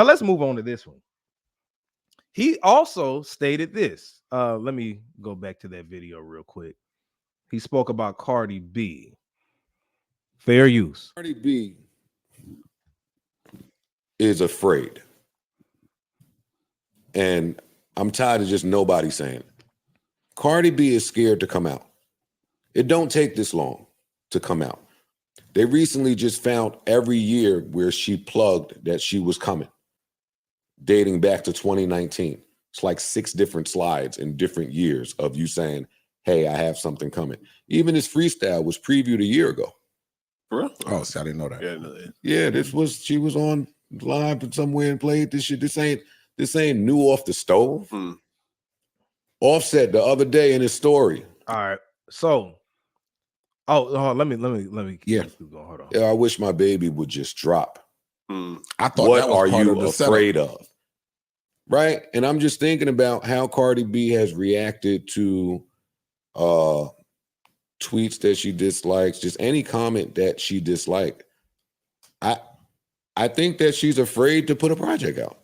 Now let's move on to this one. He also stated this. Let me go back to that video real quick. He spoke about Cardi B. Fair use. Cardi B is afraid. And I'm tired of just nobody saying it. Cardi B is scared to come out. It don't take this long to come out. They recently just found every year where she plugged that she was coming, dating back to 2019. It's like 6 different slides in different years of you saying, hey, I have something coming. Even this freestyle was previewed a year ago. For real? Oh, see, I didn't know that. Yeah, I know that. Yeah, she was on live somewhere and played this shit. This ain't new off the stove. Offset the other day in his story. All right. So, let me. Yeah. Hold on. Yeah, I wish my baby would just drop. I thought What that was are part you of the afraid setup. of? Right? And I'm just thinking about how Cardi B has reacted to tweets that she dislikes, just any comment that she disliked. I think that she's afraid to put a project out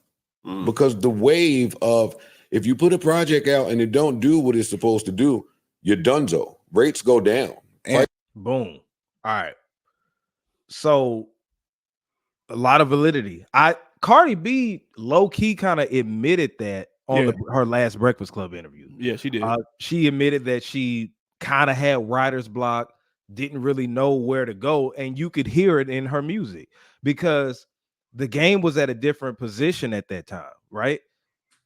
because the wave of if you put a project out and it don't do what it's supposed to do, you're donezo. Rates go down. And boom. All right. So a lot of validity. Cardi B low key kind of admitted that on her last Breakfast Club interview. Yeah, she did. She admitted that she kind of had writer's block, didn't really know where to go, and you could hear it in her music because the game was at a different position at that time, right?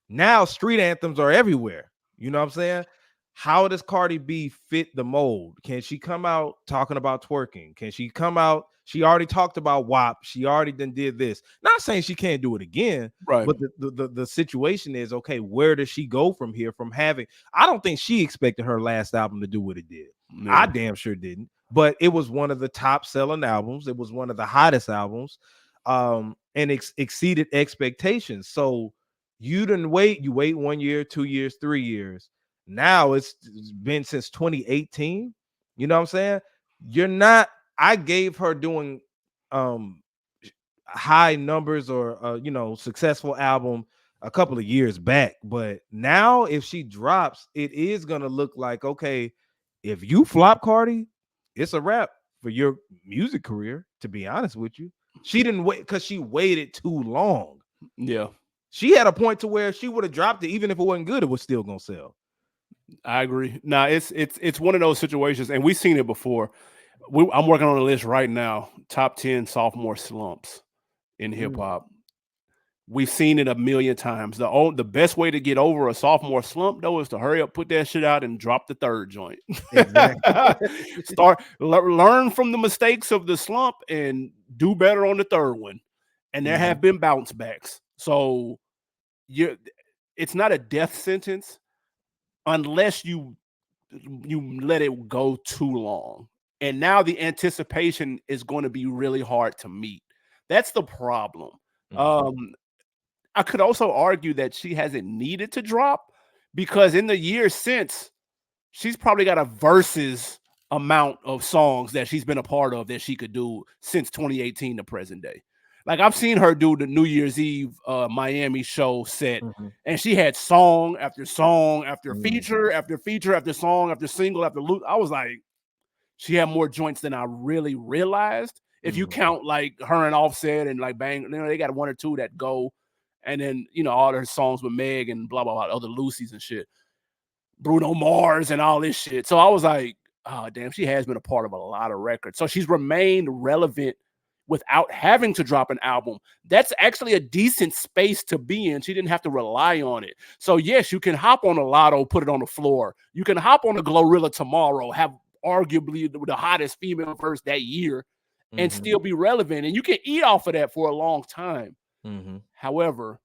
Now street anthems are everywhere. You know what I'm saying? How does Cardi B fit the mold? Can she come out talking about twerking? Can she come out? She already talked about WAP. She already did this. Not saying she can't do it again, right? But the situation is, okay, where does she go from here? From having, I don't think she expected her last album to do what it did. No. I damn sure didn't. But it was one of the top selling albums. It was one of the hottest albums, and exceeded expectations. So you didn't wait. You wait 1 year, 2 years, 3 years. Now it's been since 2018. You know what I'm saying? You're not. I gave her doing high numbers or successful album a couple of years back, but now if she drops, it is gonna look like, okay, if you flop Cardi, it's a wrap for your music career. To be honest with you, she didn't wait because she waited too long. Yeah, she had a point to where if she would have dropped it, even if it wasn't good, it was still gonna sell. I agree. Now it's one of those situations, and we've seen it before. I'm working on a list right now. Top 10 sophomore slumps in hip hop. We've seen it a million times. The best way to get over a sophomore slump, though, is to hurry up, put that shit out, and drop the third joint. Exactly. Learn from the mistakes of the slump and do better on the third one. And there have been bounce backs. So it's not a death sentence unless you let it go too long. And now the anticipation is going to be really hard to meet. That's the problem. I could also argue that she hasn't needed to drop because in the years since, she's probably got a versus amount of songs that she's been a part of that she could do since 2018 to present day. Like I've seen her do the New Year's Eve Miami show set, and she had song after song after feature after feature after song after single after loop. I was like, she had more joints than I really realized. If you count like her and Offset and like Bang, they got 1 or 2 that go, and then all their songs with Meg and blah blah blah, other Lucy's and shit, Bruno Mars and all this shit. So I was like, oh damn, she has been a part of a lot of records. So she's remained relevant without having to drop an album. That's actually a decent space to be in. She didn't have to rely on it. So yes, you can hop on a Lotto, put it on the floor. You can hop on a Glorilla tomorrow, have arguably the hottest female verse that year, and still be relevant. And you can eat off of that for a long time. However,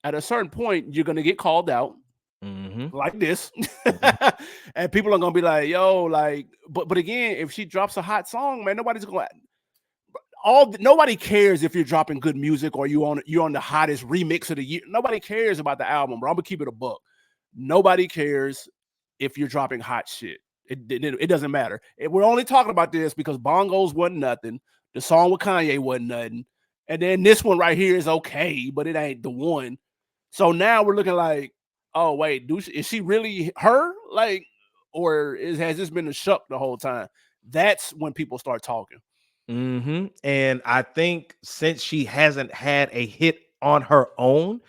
at a certain point, you're going to get called out like this. And people are going to be like, yo, like, but again, if she drops a hot song, man, nobody's going to, nobody cares if you're dropping good music or you're on the hottest remix of the year. Nobody cares about the album, bro. I'm going to keep it a buck. Nobody cares if you're dropping hot shit. It doesn't matter. We're only talking about this because Bongos wasn't nothing. The song with Kanye wasn't nothing. And then this one right here is okay, but it ain't the one. So now we're looking like, oh wait, is she really her? Like, or has this been a shuck the whole time? That's when people start talking. And I think since she hasn't had a hit on her own,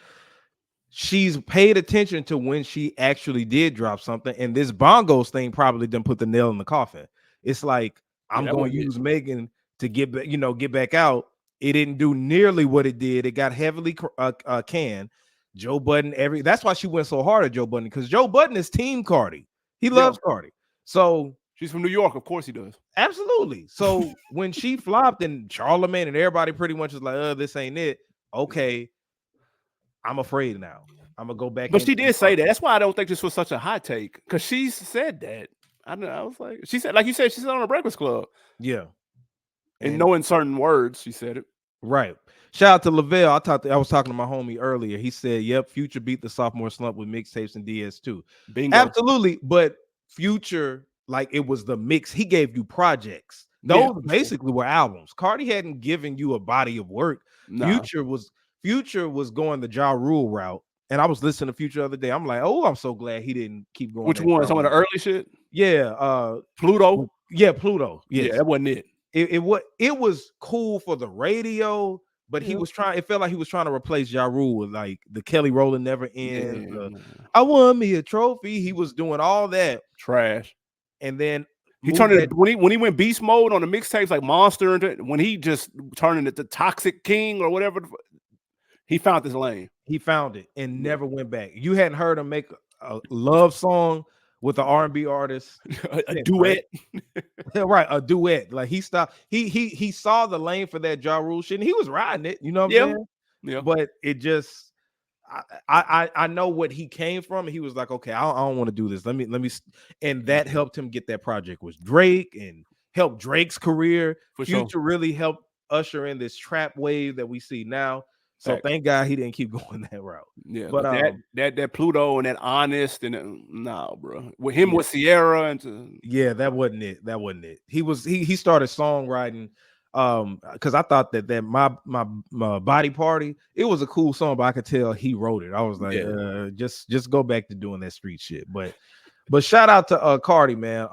she's paid attention to when she actually did drop something. And this Bongos thing probably didn't put the nail in the coffin. It's like, I'm going to use Megan to get back out. It didn't do nearly what it did. It got heavily canned. Joe Budden, that's why she went so hard at Joe Budden, because Joe Budden is team Cardi. He loves Cardi. So she's from New York, of course he does. Absolutely. So when she flopped and Charlamagne and everybody pretty much was like, this ain't it. Okay, I'm afraid now. I'm gonna go back. But she did say that. That's why I don't think this was such a hot take, because she said that. I know. I was like, she said, like you said, she said on a Breakfast Club. Yeah. And no uncertain words, she said it. Right. Shout out to Lavelle. I was talking to my homie earlier. He said, yep, Future beat the sophomore slump with mixtapes and DS2. Bingo. Absolutely. But Future, like, it was the mix. He gave you projects. Those basically were albums. Cardi hadn't given you a body of work. Nah. Future was going the Ja Rule route. And I was listening to Future the other day. I'm like, oh, I'm so glad he didn't keep going. Which one? Some of the early shit? Yeah. Pluto? Yeah, Pluto. Yes. Yeah, that wasn't it. It was cool for the radio, but he was trying. It felt like he was trying to replace Ja Rule with like the Kelly Rowland Never Ends. I won me a trophy. He was doing all that trash, and then he turned it when he went beast mode on the mixtapes like Monster, and when he just turned it to Toxic King or whatever. He found this lane. He found it and never went back. You hadn't heard him make a love song with an R&B artist, a duet, right? A duet. Like he stopped. He saw the lane for that Ja Rule shit, and he was riding it. You know what I'm saying? Yeah. But it just, I know what he came from. And he was like, okay, I don't want to do this. Let me, and that helped him get that project with Drake and helped Drake's career. Future really helped usher in this trap wave that we see now. So thank God he didn't keep going that route. Yeah, but that Pluto and that Honest and no, bro. With him with Sierra and that wasn't it. That wasn't it. He started songwriting because I thought that my Body Party, it was a cool song, but I could tell he wrote it. I was like, just go back to doing that street shit. But shout out to Cardi, man.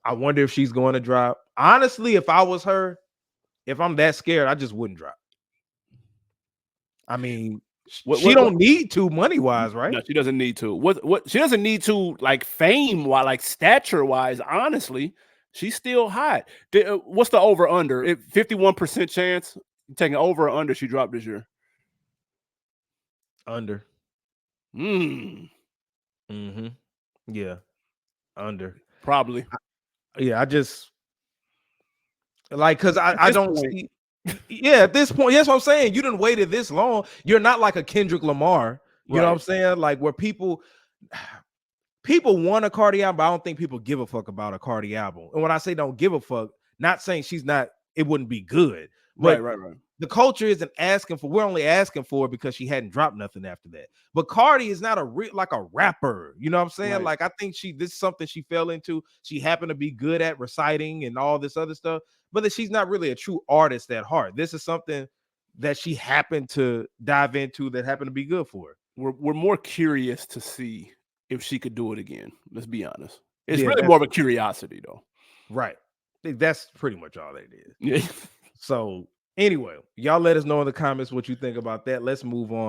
I wonder if she's going to drop. Honestly, if I was her, if I'm that scared, I just wouldn't drop. I mean, she don't need to money-wise, right? No, she doesn't need to. What she doesn't need to, like, fame-wise, like stature-wise, honestly. She's still hot. What's the over-under? 51% chance? You taking over or under she dropped this year? Under. Yeah. Under. Probably. I just like, because I don't see. Yeah, at this point, that's what I'm saying. You didn't wait this long. You're not like a Kendrick Lamar. You know what I'm saying? Like, where people want a Cardi album, but I don't think people give a fuck about a Cardi album. And when I say don't give a fuck, not saying it wouldn't be good. But right. The culture isn't asking for. We're only asking for it because she hadn't dropped nothing after that. But Cardi is not like a rapper. You know what I'm saying? Right. Like, I think this is something she fell into. She happened to be good at reciting and all this other stuff, but that she's not really a true artist at heart. This is something that she happened to dive into that happened to be good for her. We're more curious to see if she could do it again. Let's be honest. It's really more of a curiosity, though. Right. That's pretty much all it is. Yeah. So anyway, y'all let us know in the comments what you think about that. Let's move on.